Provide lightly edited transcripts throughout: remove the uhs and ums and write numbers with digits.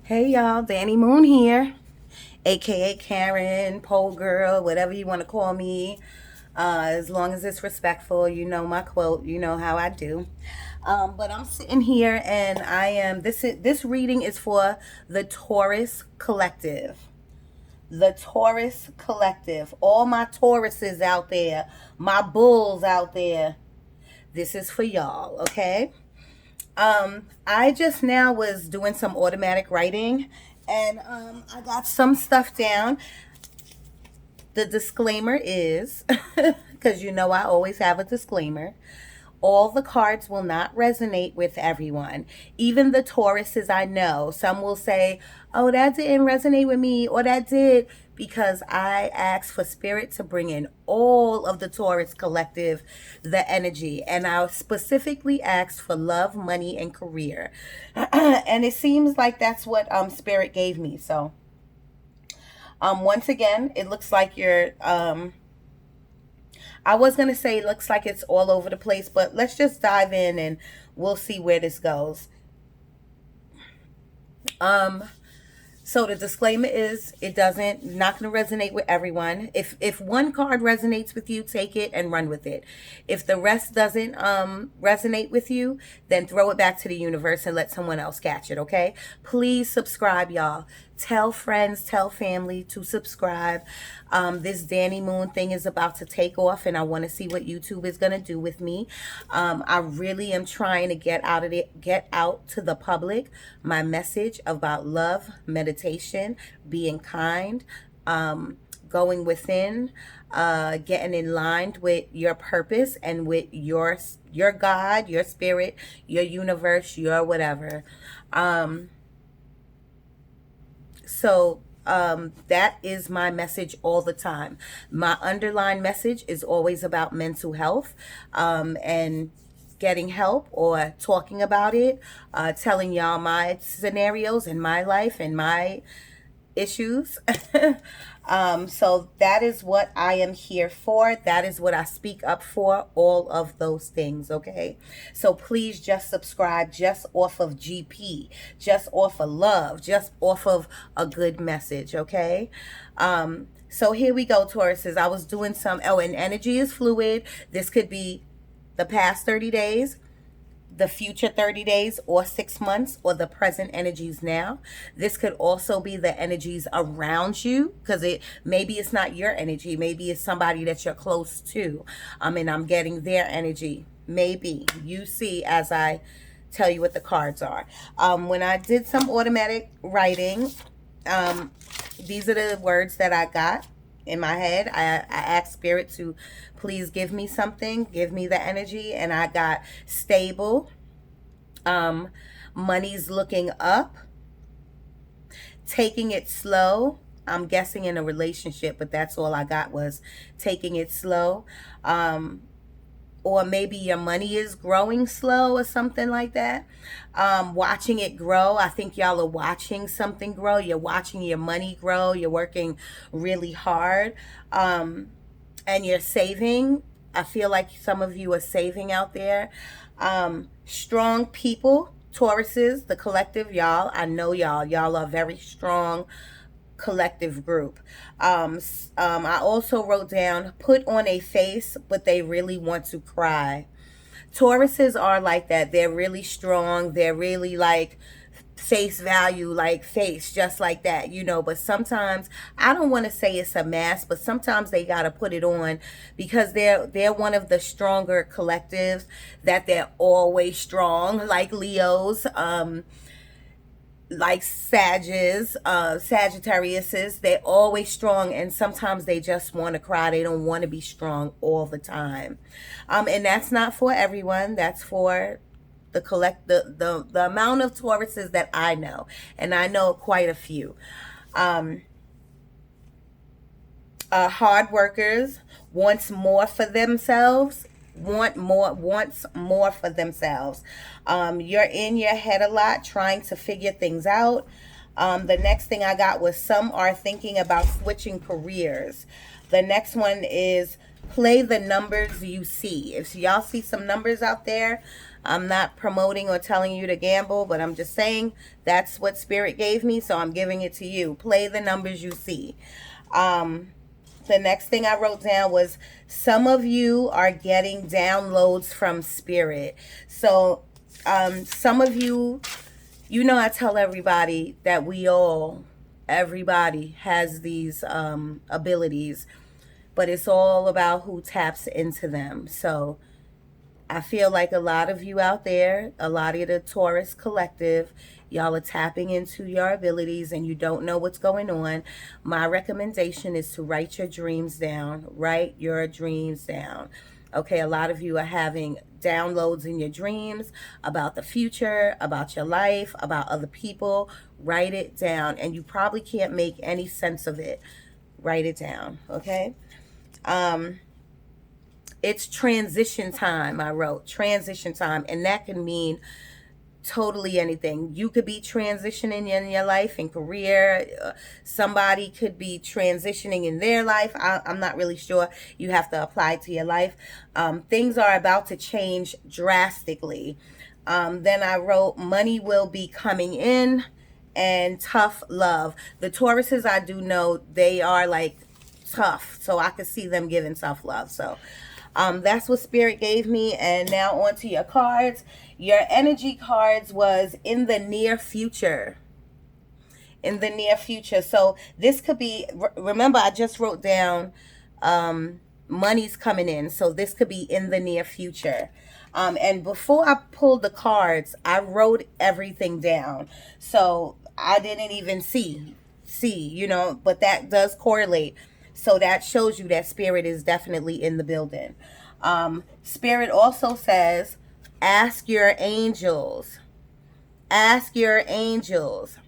Hey y'all, Danny Moon here, aka Karen, Pole Girl, whatever you want to call me. As long as it's respectful, you know my quote, you know how I do. But I'm sitting here and I am this reading is for the Taurus Collective. The Taurus Collective. All my Tauruses out there, my bulls out there. This is for y'all, okay? I just now was doing some automatic writing and I got some stuff down. The disclaimer is, because you know I always have a disclaimer, all the cards will not resonate with everyone. Even the Tauruses I know, some will say, oh, that didn't resonate with me, or that did, because I asked for spirit to bring in all of the Taurus collective, the energy. And I specifically asked for love, money, and career. And it seems like that's what spirit gave me. So once again, it looks like you're I was going to say it looks like it's all over the place, but let's just dive in and we'll see where this goes. Um, so the disclaimer is it doesn't not going to resonate with everyone. If one card resonates with you, take it and run with it. If the rest doesn't resonate with you, then throw it back to the universe and let someone else catch it, okay? Please subscribe, y'all. Tell friends, tell family to subscribe. This Danny Moon thing is about to take off, and I want to see what YouTube is gonna do with me. I really am trying to get out to the public my message about love, meditation, being kind, going within, getting in line with your purpose and with your God, your spirit, your universe, your whatever. So that is my message all the time. My underlying message is always about mental health and getting help or talking about it, telling y'all my scenarios in my life and my issues. So that is what I am here for. That is what I speak up for, all of those things, okay? So please just subscribe just off of GP, just off of love, just off of a good message, okay? So here we go, Tauruses. I was doing and energy is fluid. This could be the past 30 days, the future 30 days or 6 months, or the present energies now. This could also be the energies around you, because maybe it's not your energy, maybe it's somebody that you're close to. And I'm getting their energy. Maybe you see as I tell you what the cards are. When I did some automatic writing, these are the words that I got in my head. I asked spirit to please give me something, give me the energy, and I got stable, money's looking up, taking it slow. I'm guessing in a relationship, but that's all I got was taking it slow. Or maybe your money is growing slow or something like that. Watching it grow. I think y'all are watching something grow. You're watching your money grow. You're working really hard. And you're saving. I feel like some of you are saving out there. Strong people, Tauruses, the collective, y'all. I know y'all are very strong collective group. I also wrote down, put on a face, but they really want to cry. Tauruses are like that. They're really strong. They're really like face value, like face, just like that, but sometimes I don't want to say it's a mask, but sometimes they got to put it on because they're one of the stronger collectives, that they're always strong, like Leos, like Sagittariuses. They're always strong, and sometimes they just want to cry. They don't want to be strong all the time. And that's not for everyone. That's for the amount of Tauruses that I know, and I know quite a few. Hard workers, wants more for themselves, wants more for themselves. You're in your head a lot trying to figure things out. The next thing I got was some are thinking about switching careers. The next one is play the numbers you see. If y'all see some numbers out there, I'm not promoting or telling you to gamble, but I'm just saying that's what Spirit gave me, so I'm giving it to you. Play the numbers you see. The next thing I wrote down was some of you are getting downloads from Spirit. So some of you, I tell everybody that everybody has these abilities, but it's all about who taps into them. So I feel like a lot of you out there, a lot of the Taurus collective, y'all are tapping into your abilities and you don't know what's going on. My recommendation is to write your dreams down. Write your dreams down. Okay, a lot of you are having downloads in your dreams about the future, about your life, about other people. Write it down, and you probably can't make any sense of it. Write it down, okay? It's transition time. I wrote transition time, and that can mean totally anything. You could be transitioning in your life and career. Somebody could be transitioning in their life. I'm not really sure. You have to apply to your life. Things are about to change drastically. Then I wrote money will be coming in and tough love. The Tauruses, I do know they are like tough, so I could see them giving tough love. So that's what Spirit gave me. And now on to your cards. Your energy cards was in the near future. In the near future. So this could be, remember I just wrote down money's coming in. So this could be in the near future. And before I pulled the cards, I wrote everything down. So I didn't even see, but that does correlate. So that shows you that Spirit is definitely in the building. Spirit also says, ask your angels. Ask your angels.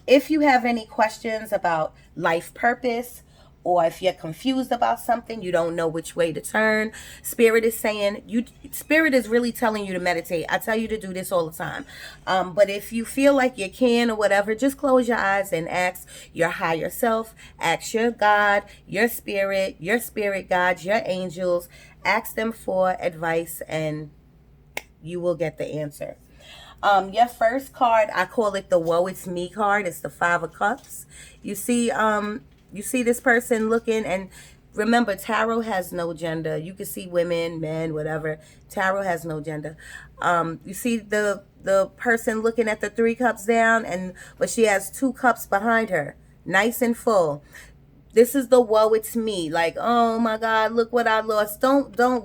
If you have any questions about life purpose, or if you're confused about something, you don't know which way to turn, Spirit is saying, Spirit is really telling you to meditate. I tell you to do this all the time. But if you feel like you can or whatever, just close your eyes and ask your higher self, ask your God, your spirit guides, your angels, ask them for advice and you will get the answer. Your first card, I call it the Woe It's Me card. It's the Five of Cups. You see this person looking, and remember, tarot has no gender. You can see women, men, whatever. Tarot has no gender. You see the person looking at the 3 cups down, but she has 2 cups behind her, nice and full. This is the woe it's me. Like, oh my God, look what I lost. You don't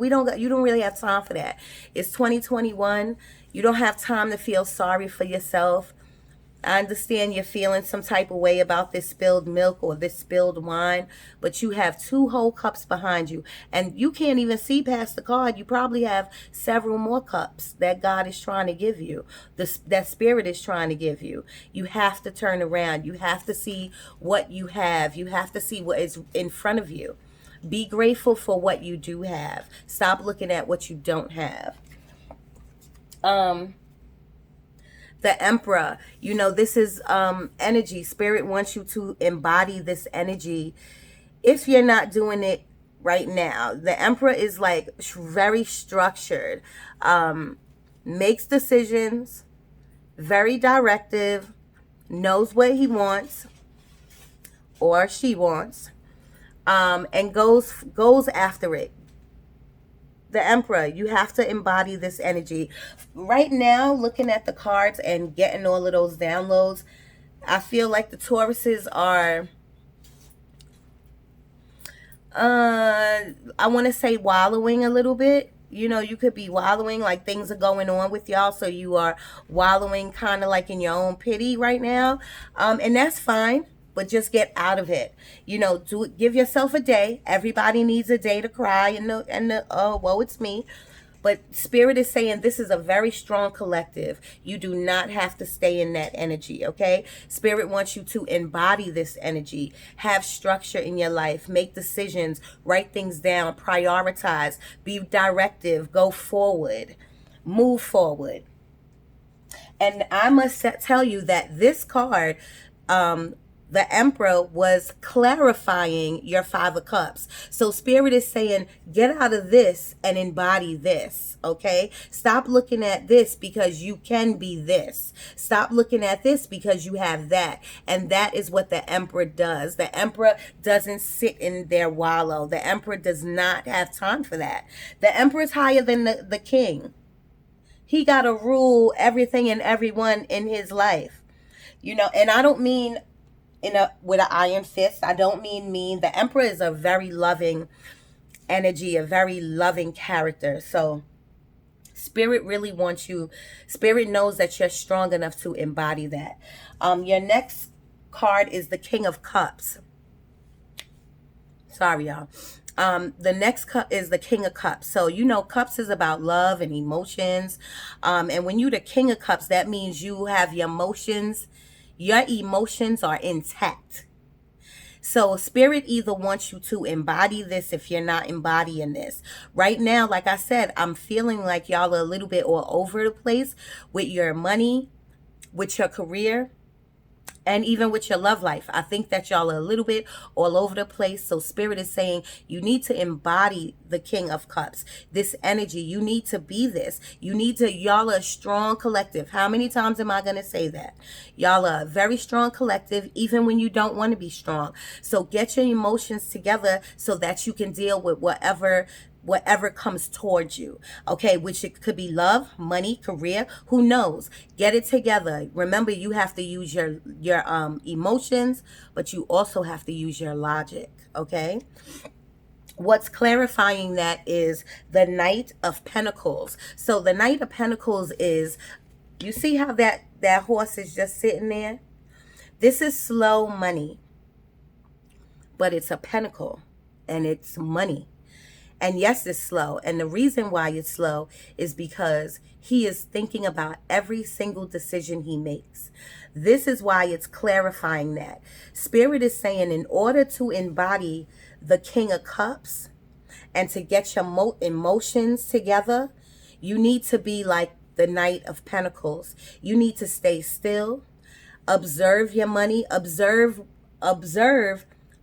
really have time for that. It's 2021. You don't have time to feel sorry for yourself. I understand you're feeling some type of way about this spilled milk or this spilled wine, but you have 2 whole cups behind you, and you can't even see past the card. You probably have several more cups that God is trying to give you, that Spirit is trying to give you. You have to turn around. You have to see what you have. You have to see what is in front of you. Be grateful for what you do have. Stop looking at what you don't have. The Emperor, this is energy. Spirit wants you to embody this energy if you're not doing it right now. The Emperor is like very structured, makes decisions, very directive, knows what he wants or she wants, and goes after it. The Emperor, you have to embody this energy. Right now, looking at the cards and getting all of those downloads, I feel like the Tauruses are, I want to say wallowing a little bit. You could be wallowing, like things are going on with y'all, so you are wallowing kind of like in your own pity right now. And that's fine. But just get out of it. Give yourself a day. Everybody needs a day to cry and oh, woe it's me. But Spirit is saying this is a very strong collective. You do not have to stay in that energy, okay? Spirit wants you to embody this energy. Have structure in your life. Make decisions. Write things down. Prioritize. Be directive. Go forward. Move forward. And I must tell you that this card, The Emperor was clarifying your Five of Cups. So Spirit is saying, get out of this and embody this, okay? Stop looking at this because you can be this. Stop looking at this because you have that. And that is what the Emperor does. The Emperor doesn't sit in there wallow. The Emperor does not have time for that. The Emperor is higher than the king. He got to rule everything and everyone in his life. You know, and I don't mean with an iron fist. I don't mean mean. The Emperor is a very loving energy, a very loving character. So Spirit really wants you. Spirit knows that you're strong enough to embody that. Your next card is the King of Cups. Sorry, y'all. The next cup is the King of Cups. So, you know, cups is about love and emotions. And when you the King of Cups, that means you have your emotions. Your emotions are intact. So Spirit either wants you to embody this if you're not embodying this. Right now, like I said, I'm feeling like y'all are a little bit all over the place with your money, with your career, and even with your love life. I think that y'all are a little bit all over the place. So Spirit is saying you need to embody the King of Cups. This energy, you need to be this. You need to, y'all are a strong collective. How many times am I going to say that? Y'all are a very strong collective, even when you don't want to be strong. So get your emotions together so that you can deal with whatever comes towards you, okay, which it could be love, money, career, who knows. Get it together. Remember, you have to use your emotions, but you also have to use your logic, okay? What's clarifying that is the Knight of Pentacles. So the Knight of Pentacles is, you see how that horse is just sitting there? This is slow money, but it's a pentacle and it's money. And yes, it's slow. And the reason why it's slow is because he is thinking about every single decision he makes. This is why it's clarifying that. Spirit is saying in order to embody the King of Cups and to get your emotions together, you need to be like the Knight of Pentacles. You need to stay still, observe your money, observe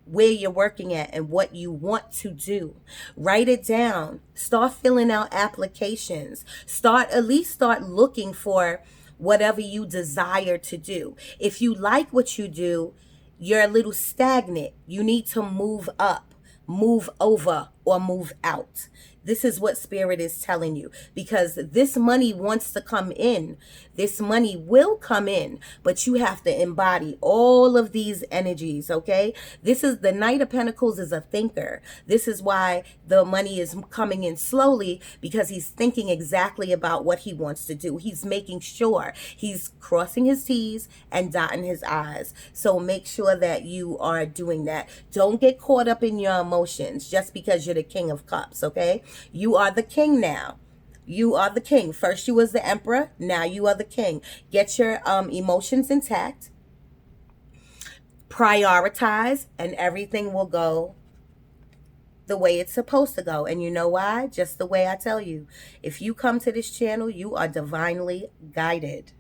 where you're working at and what you want to do. Write it down. Start filling out applications. At least start looking for whatever you desire to do. If you like what you do, you're a little stagnant. You need to move up, move over, or move out. This is what Spirit is telling you, because this money wants to come in. This money will come in, but you have to embody all of these energies, okay? This is the Knight of Pentacles is a thinker. This is why the money is coming in slowly, because he's thinking exactly about what he wants to do. He's making sure he's crossing his T's and dotting his I's. So make sure that you are doing that. Don't get caught up in your emotions just because you're the King of Cups, okay? You are the king now. You are the king. First you was the emperor. Now you are the king. Get your emotions intact. Prioritize, and everything will go the way it's supposed to go. And you know why? Just the way I tell you. If you come to this channel, you are divinely guided.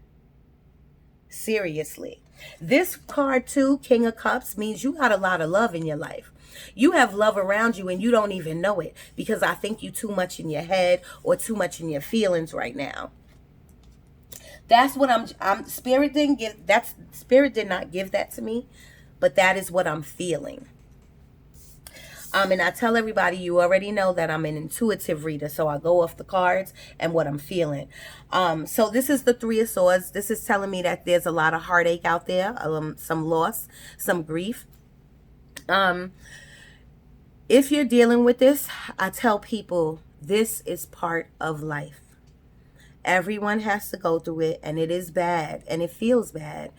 Seriously. This card too, King of Cups, means you got a lot of love in your life. You have love around you and you don't even know it, because I think you too much in your head or too much in your feelings right now. That's what Spirit did not give that to me, but that is what I'm feeling. And I tell everybody, you already know that I'm an intuitive reader, so I go off the cards and what I'm feeling. So this is the Three of Swords. This is telling me that there's a lot of heartache out there, some loss, some grief. If you're dealing with this, I tell people this is part of life. Everyone has to go through it, and it is bad, and it feels bad.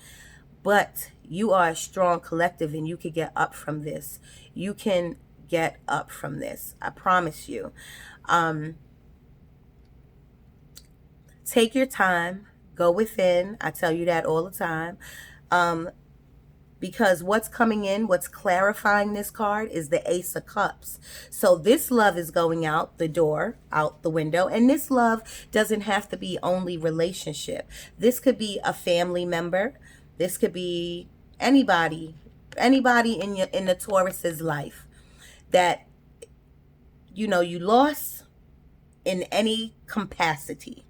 But you are a strong collective, and you can get up from this. You can get up from this. I promise you. Take your time. Go within. I tell you that all the time. Because what's coming in, what's clarifying this card is the Ace of Cups. So this love is going out the door, out the window. And this love doesn't have to be only relationship. This could be a family member. This could be anybody anybody in the Taurus's life that you lost in any capacity.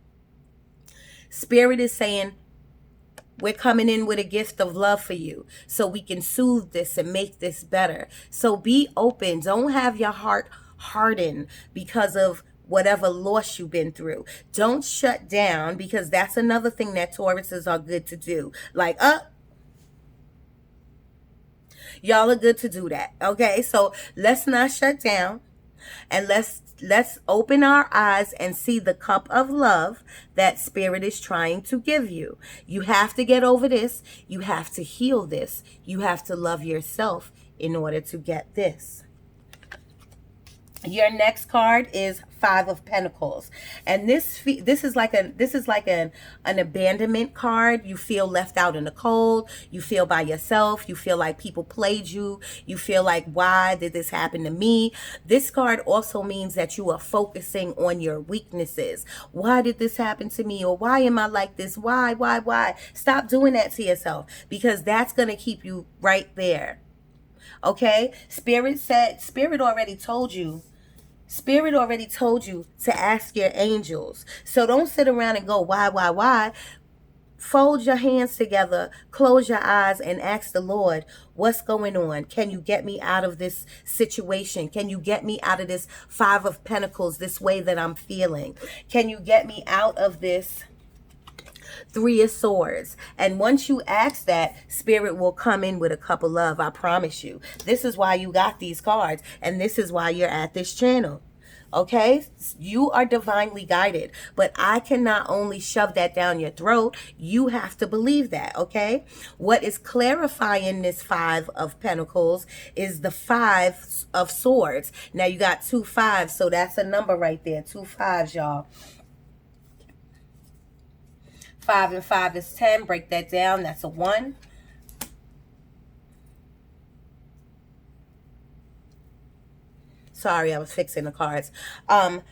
Spirit is saying, we're coming in with a gift of love for you so we can soothe this and make this better. So be open. Don't have your heart hardened because of whatever loss you've been through. Don't shut down, because that's another thing that Tauruses are good to do. Like, y'all are good to do that. Okay, so let's not shut down, and let's open our eyes and see the cup of love that Spirit is trying to give you. You have to get over this. You have to heal this. You have to love yourself in order to get this. Your next card is Five of Pentacles, and this is like an abandonment card. You feel left out in the cold. You feel by yourself. You feel like people played you. You feel like, why did this happen to me? This card also means that you are focusing on your weaknesses. Why did this happen to me? Or why am I like this? Why? Stop doing that to yourself, because that's going to keep you right there. Okay? Spirit already told you. Spirit already told you to ask your angels. So don't sit around and go, why? Fold your hands together, close your eyes, and ask the Lord, what's going on? Can you get me out of this situation? Can you get me out of this Five of Pentacles, this way that I'm feeling? Can you get me out of this Three of Swords? And once you ask that, Spirit will come in with a cup of love. I promise you. This is why you got these cards, and this is why you're at this channel. Okay, you are divinely guided, but I cannot only shove that down your throat. You have to believe that. Okay, what is clarifying this Five of Pentacles is the Five of Swords. Now you got 2 5s, so that's a number right there. 2 5s, y'all. 5 and 5 is 10. Break that down. That's a 1. Sorry, I was fixing the cards. 5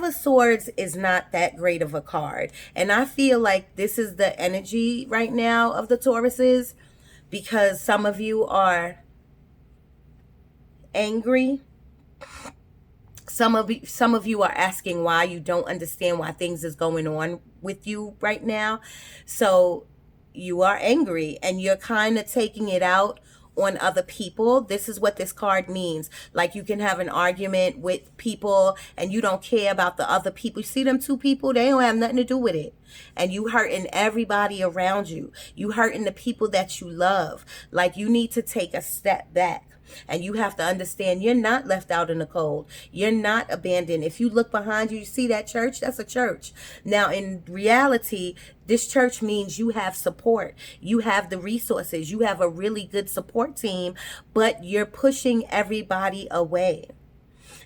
of Swords is not that great of a card. And I feel like this is the energy right now of the Tauruses, because some of you are angry. Some of you are asking why. You don't understand why things is going on with you right now. So you are angry and you're kind of taking it out on other people. This is what this card means. Like, you can have an argument with people and you don't care about the other people. You see them 2 people, they don't have nothing to do with it. And you hurting everybody around you. You hurting the people that you love. Like, you need to take a step back. And you have to understand, you're not left out in the cold. You're not abandoned. If you look behind you, you see that church? That's a church. Now, in reality, this church means you have support. You have the resources. You have a really good support team, but you're pushing everybody away.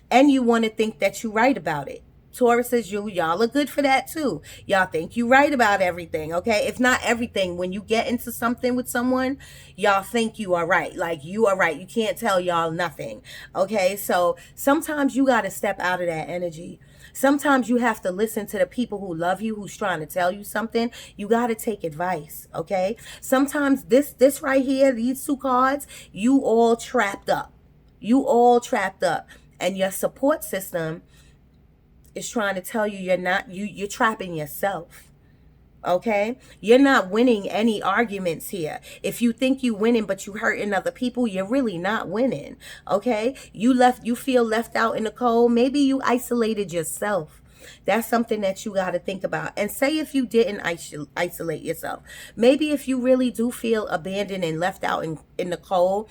And you want to think that you're right about it. Tauruses, y'all are good for that too. Y'all think you right about everything, okay? If not everything, when you get into something with someone, y'all think you are right. Like, you are right. You can't tell y'all nothing, okay? So sometimes you got to step out of that energy. Sometimes you have to listen to the people who love you, who's trying to tell you something. You got to take advice, okay? Sometimes this right here, these 2 cards, you all trapped up. You all trapped up. And your support system is trying to tell you you're trapping yourself. Okay? You're not winning any arguments here. If you think you winning but you hurting other people, you're really not winning. Okay? You feel left out in the cold. Maybe you isolated yourself. That's something that you got to think about. And say if you didn't isolate yourself. Maybe if you really do feel abandoned and left out in the cold,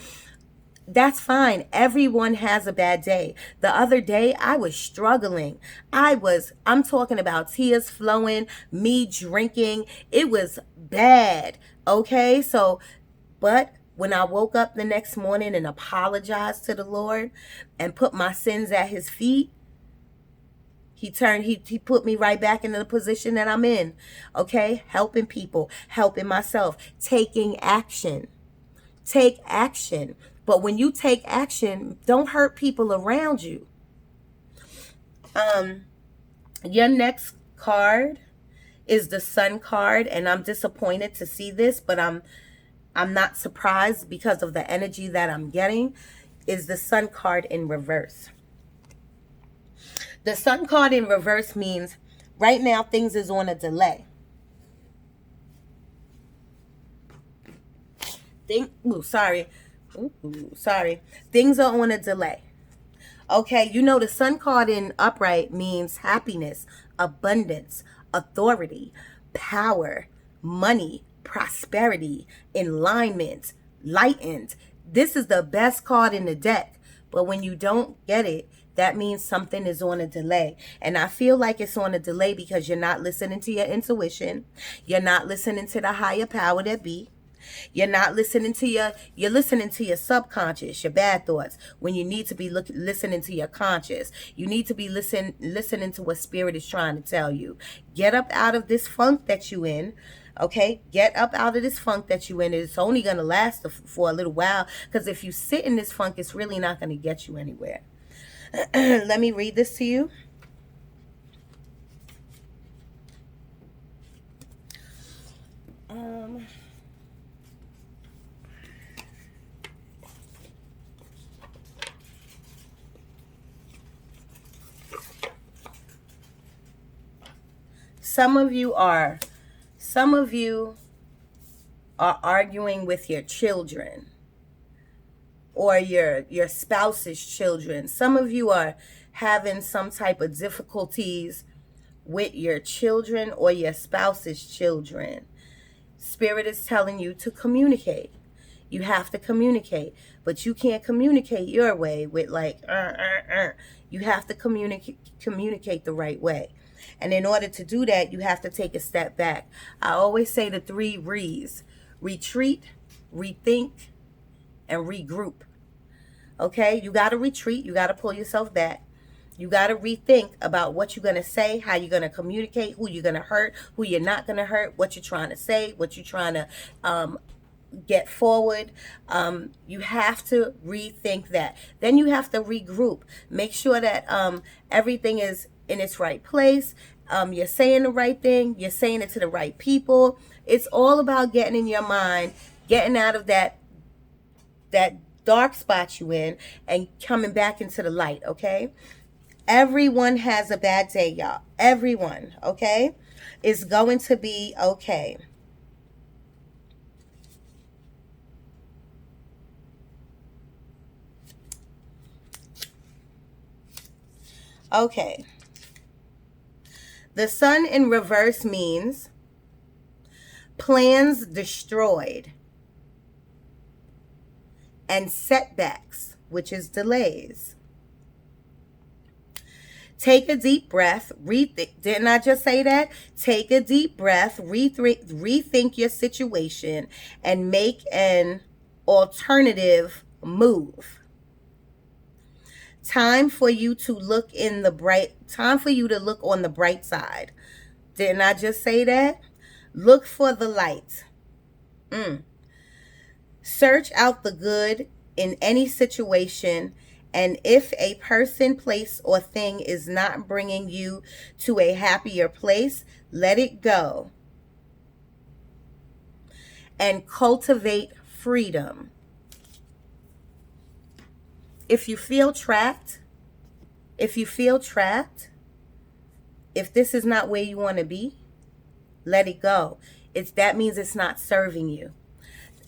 that's fine. Everyone has a bad day. The other day, I was struggling. I'm talking about tears flowing, me drinking. It was bad. Okay? So, but when I woke up the next morning and apologized to the Lord and put my sins at his feet, he put me right back into the position that I'm in. Okay? Helping people, helping myself, taking action. Take action. But when you take action, don't hurt people around you. Your next card is the Sun card, and I'm disappointed to see this, but I'm not surprised because of the energy that I'm getting, is the Sun card in reverse. The Sun card in reverse means right now things is on a delay. Sorry. Sorry. Things are on a delay. Okay, you know the Sun card in upright means happiness, abundance, authority, power, money, prosperity, alignment, lightened. This is the best card in the deck. But when you don't get it, that means something is on a delay. And I feel like it's on a delay because you're not listening to your intuition. You're not listening to the higher power that be. You're not listening to you're listening to your subconscious, your bad thoughts, when you need to be listening to your conscious. You need to be listening to what spirit is trying to tell you. Get up out of this funk that you in. Okay, get up out of this funk that you in. It's only going to last for a little while, because if you sit in this funk, it's really not going to get you anywhere. Let me read this to you. Some of you are arguing with your children or your spouse's children. Some of you are having some type of difficulties with your children or your spouse's children. Spirit is telling you to communicate. You have to communicate, but you can't communicate your way with like, You have to communicate the right way. And in order to do that, you have to take a step back. I always say the 3 R's: retreat, rethink, and regroup. Okay? You got to retreat. You got to pull yourself back. You got to rethink about what you're going to say, how you're going to communicate, who you're going to hurt, who you're not going to hurt, what you're trying to say, what you're trying to get forward. You have to rethink that. Then you have to regroup. Make sure that everything is in its right place. You're saying the right thing. You're saying it to the right people. It's all about getting in your mind, getting out of that dark spot you in and coming back into the light, okay? Everyone has a bad day, y'all. Everyone, okay? It's going to be okay. Okay. The Sun in reverse means plans destroyed and setbacks, which is delays. Take a deep breath. Didn't I just say that? Take a deep breath, rethink your situation, and make an alternative move. Time for you to look on the bright side. Didn't I just say that? Look for the light. Search out the good in any situation, and if a person, place, or thing is not bringing you to a happier place, let it go and cultivate freedom. If you feel trapped, if this is not where you want to be, let it go. That means it's not serving you.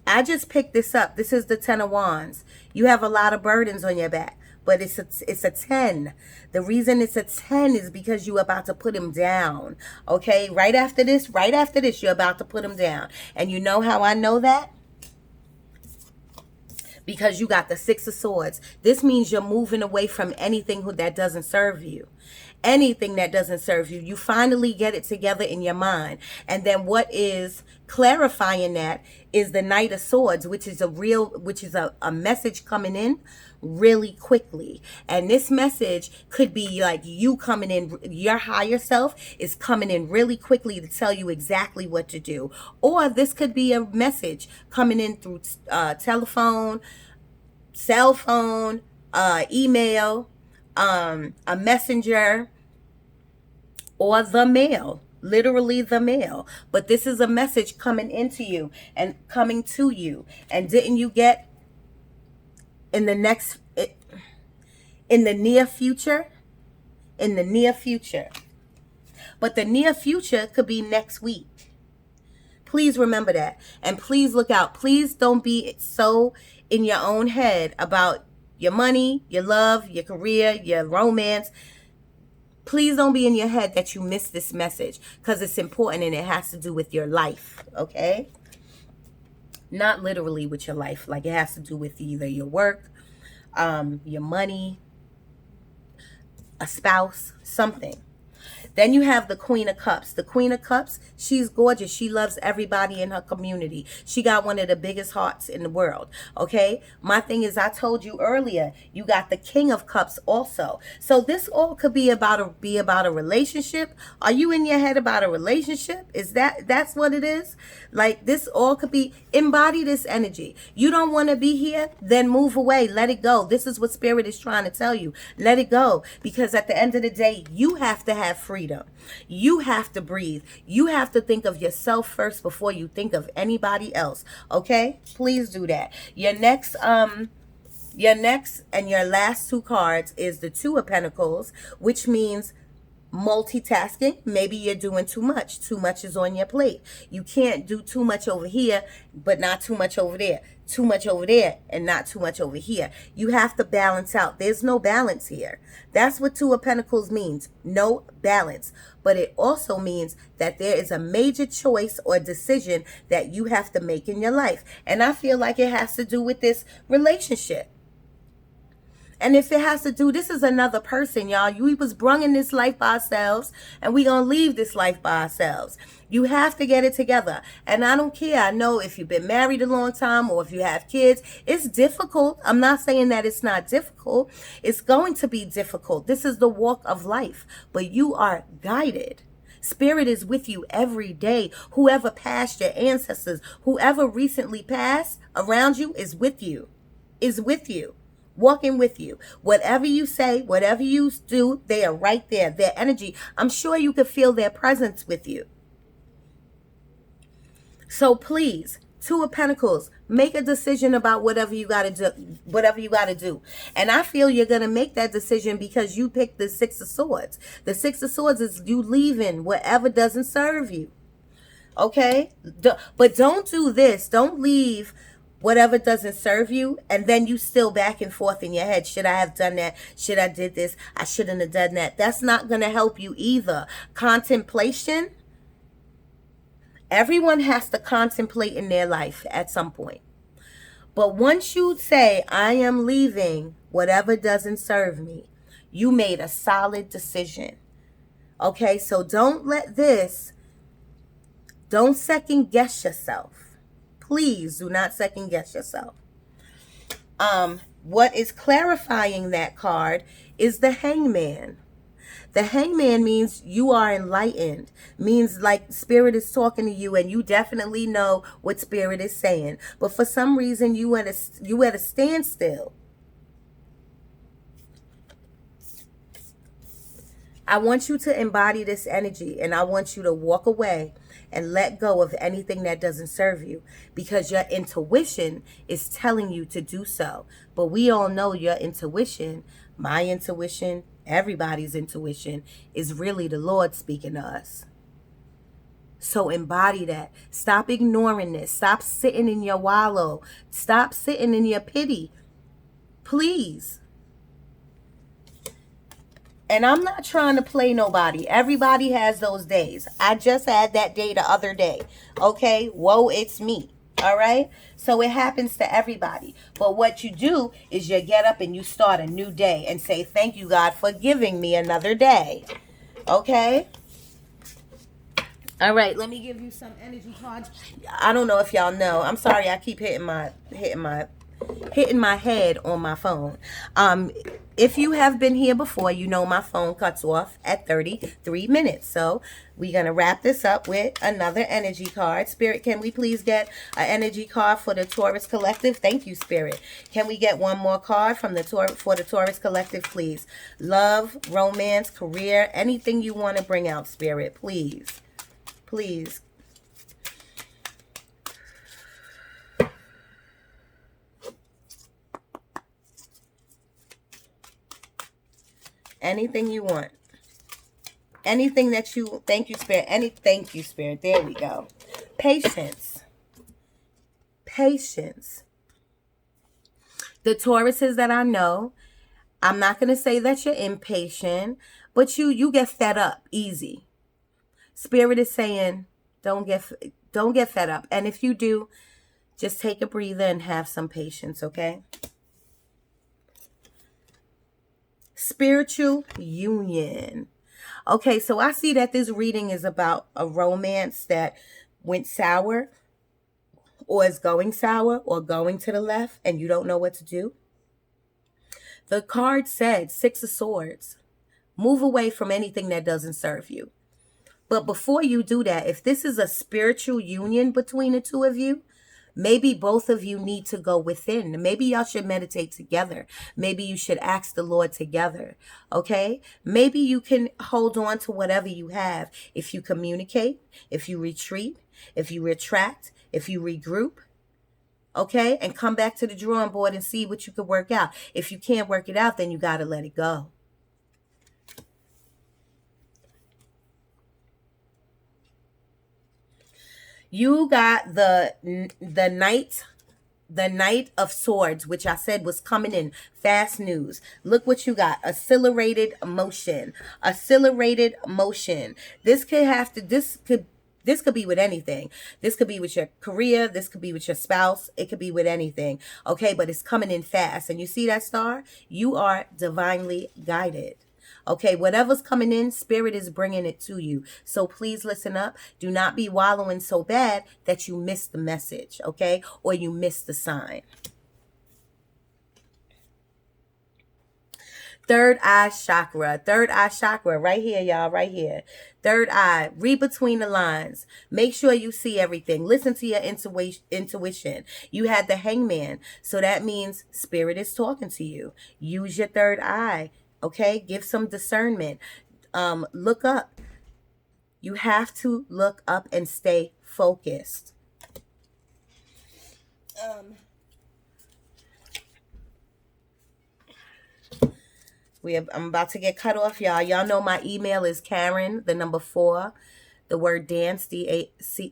I just picked this up. This is the 10 of Wands. You have a lot of burdens on your back, but it's a 10. The reason it's a 10 is because you're about to put him down. Okay, right after this, you're about to put him down. And you know how I know that? Because you got the 6 of Swords. This means you're moving away from anything that doesn't serve you. Anything that doesn't serve you. You finally get it together in your mind. And then what is clarifying that is the Knight of Swords, which is a message coming in really quickly. And this message could be like you coming in, your higher self is coming in really quickly to tell you exactly what to do. Or this could be a message coming in through telephone, cell phone, email, a messenger, or the mail. literally the mail. But this is a message coming into you and coming to you. And didn't you get in the next, in the near future? In the near future. But the near future could be next week. Please remember that. And please look out. Please don't be so in your own head about your money, your love, your career, your romance. Please don't be in your head that you missed this message, because it's important and it has to do with your life, okay? Not literally with your life. Like, it has to do with either your work, your money, a spouse, something. Then you have the Queen of Cups. The Queen of Cups, she's gorgeous. She loves everybody in her community. She got one of the biggest hearts in the world, okay? My thing is, I told you earlier, you got the King of Cups also. So this all could be about a relationship. Are you in your head about a relationship? That's what it is? Like, this all could be, embody this energy. You don't want to be here? Then move away. Let it go. This is what Spirit is trying to tell you. Let it go. Because at the end of the day, you have to have freedom. You have to breathe. You have to think of yourself first before you think of anybody else. Okay? Please do that. Your next and your last two cards is the Two of Pentacles, which means multitasking. Maybe you're doing too much. Too much is on your plate. You can't do too much over here, but not too much over there. Too much over there and not too much over here. You have to balance out. There's no balance here. That's what Two of Pentacles means. No balance. But it also means that there is a major choice or decision that you have to make in your life. And I feel like it has to do with this relationship. And if it has to do, this is another person, y'all. We was brung in this life by ourselves, and we gonna leave this life by ourselves. You have to get it together. And I don't care. I know if you've been married a long time or if you have kids, it's difficult. I'm not saying that it's not difficult. It's going to be difficult. This is the walk of life. But you are guided. Spirit is with you every day. Whoever passed, your ancestors, whoever recently passed around you is with you. Is with you. Walking with you. Whatever you say, whatever you do, they are right there. Their energy, I'm sure you could feel their presence with you. So please, Two of Pentacles, make a decision about whatever you got to do. Whatever you got to do. And I feel you're going to make that decision because you picked the Six of Swords. The Six of Swords is you leaving whatever doesn't serve you. Okay? But don't do this. Don't leave whatever doesn't serve you, and then you still back and forth in your head. Should I have done that? Should I did this? I shouldn't have done that. That's not going to help you either. Contemplation. Everyone has to contemplate in their life at some point. But once you say, I am leaving whatever doesn't serve me, you made a solid decision. Okay, so don't second guess yourself. Please do not second guess yourself. What is clarifying that card is the Hangman. The Hangman means you are enlightened. Means like Spirit is talking to you and you definitely know what Spirit is saying. But for some reason you at a standstill. I want you to embody this energy, and I want you to walk away and let go of anything that doesn't serve you, because your intuition is telling you to do so. But we all know your intuition, my intuition, everybody's intuition is really the Lord speaking to us. So embody that. Stop ignoring this. Stop sitting in your wallow. Stop sitting in your pity. Please. And I'm not trying to play nobody. Everybody has those days. I just had that day the other day. Okay? Whoa, it's me. All right? So it happens to everybody. But what you do is you get up and you start a new day and say, thank you, God, for giving me another day. Okay? All right, let me give you some energy cards. I don't know if y'all know. I'm sorry, I keep hitting my head on my phone. If you have been here before, you know my phone cuts off at 33 minutes. So we're going to wrap this up with another energy card. Spirit, can we please get an energy card for the Taurus Collective? Thank you, Spirit. Can we get one more card from for the Taurus Collective, please? Love, romance, career, anything you want to bring out, Spirit, please. Please. Anything you want. Anything that you, thank you, Spirit. Thank you, Spirit. There we go. Patience. Patience. The Tauruses that I know, I'm not going to say that you're impatient, but you get fed up easy. Spirit is saying, don't get fed up. And if you do, just take a breather and have some patience, okay? Spiritual union. Okay, so I see that this reading is about a romance that went sour, or is going sour, or going to the left, and you don't know what to do. The card said 6 of Swords. Move away from anything that doesn't serve you. But before you do that, if this is a spiritual union between the two of you, maybe both of you need to go within. Maybe y'all should meditate together. Maybe you should ask the Lord together. Okay? Maybe you can hold on to whatever you have. If you communicate, if you retreat, if you retract, if you regroup, okay? And come back to the drawing board and see what you could work out. If you can't work it out, then you got to let it go. You got the Knight of Swords, which I said was coming in fast news. Look what you got. Accelerated motion. Accelerated motion. This could be with anything. This could be with your career. This could be with your spouse. It could be with anything. Okay, but it's coming in fast. And you see that star? You are divinely guided. Okay, whatever's coming in, Spirit is bringing it to you. So please listen up. Do not be wallowing so bad that you miss the message, okay? Or you miss the sign. Third eye chakra. Third eye chakra right here, y'all, right here. Third eye. Read between the lines. Make sure you see everything. Listen to your intuition. You had the Hangman. So that means Spirit is talking to you. Use your third eye. Okay, give some discernment. Look up. You have to look up and stay focused. I'm about to get cut off, y'all. Y'all know my email is Karen, the number 4, the word dance, DANCE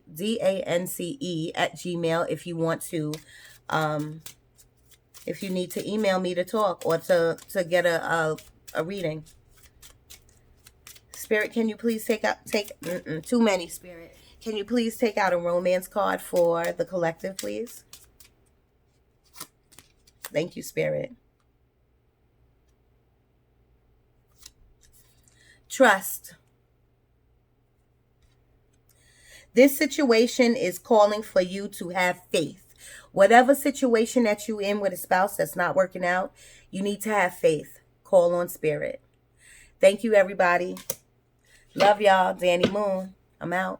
at Gmail. If you want to, if you need to email me to talk or to get a reading. Spirit, can you please take too many, Spirit. Can you please take out a romance card for the collective, please? Thank you, Spirit. Trust. This situation is calling for you to have faith. Whatever situation that you're in with a spouse that's not working out, you need to have faith. Call on Spirit. Thank you, everybody. Love y'all. Danni Moon. I'm out.